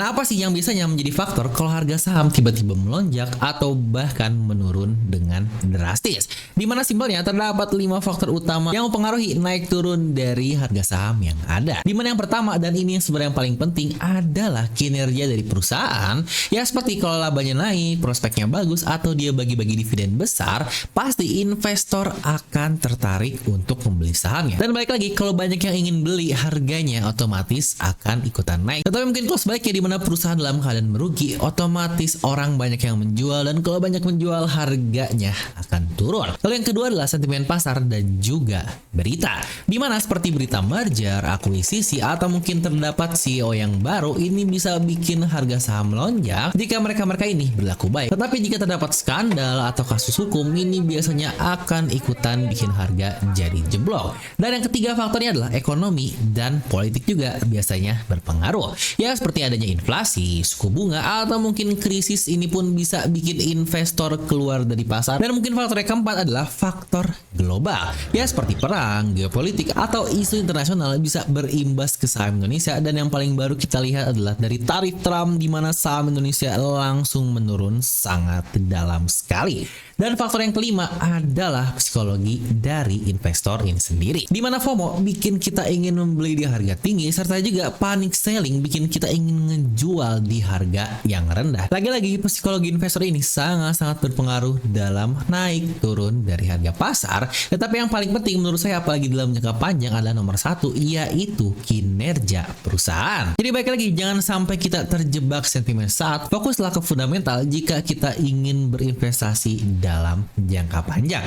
Nah, apa sih yang biasanya menjadi faktor kalau harga saham tiba-tiba melonjak atau bahkan menurun dengan drastis? Di mana simpelnya terdapat 5 faktor utama yang mempengaruhi naik turun dari harga saham yang ada. Di mana yang pertama dan ini yang sebenarnya yang paling penting adalah kinerja dari perusahaan. Ya seperti kalau labanya naik, prospeknya bagus atau dia bagi-bagi dividen besar, pasti investor akan tertarik untuk membeli sahamnya. Dan balik lagi, kalau banyak yang ingin beli, harganya otomatis akan ikutan naik. Tetapi mungkin kalau sebaliknya di mana perusahaan dalam keadaan merugi, otomatis orang banyak yang menjual dan kalau banyak menjual harganya akan turun. Lalu yang kedua adalah sentimen pasar dan juga berita. Di mana seperti berita merger, akuisisi atau mungkin terdapat CEO yang baru ini bisa bikin harga saham melonjak jika mereka ini berlaku baik. Tetapi jika terdapat skandal atau kasus hukum ini biasanya akan ikutan bikin harga jadi jeblok. Dan yang ketiga faktornya adalah ekonomi dan politik juga biasanya berpengaruh. Ya seperti adanya inflasi, suku bunga, atau mungkin krisis ini pun bisa bikin investor keluar dari pasar. Dan mungkin faktor yang keempat adalah faktor global. Ya seperti perang, geopolitik, atau isu internasional bisa berimbas ke saham Indonesia. Dan yang paling baru kita lihat adalah dari tarif Trump di mana saham Indonesia langsung menurun sangat dalam sekali. Dan faktor yang kelima adalah psikologi dari investor ini sendiri. Di mana FOMO bikin kita ingin membeli di harga tinggi serta juga panic selling bikin kita ingin ngejual di harga yang rendah. Lagi-lagi psikologi investor ini sangat-sangat berpengaruh dalam naik turun dari harga pasar. Tetapi yang paling penting menurut saya apalagi dalam jangka panjang adalah nomor satu, yaitu kinerja perusahaan. Jadi baik lagi, jangan sampai kita terjebak sentimen saat, fokuslah ke fundamental jika kita ingin berinvestasi dalam jangka panjang.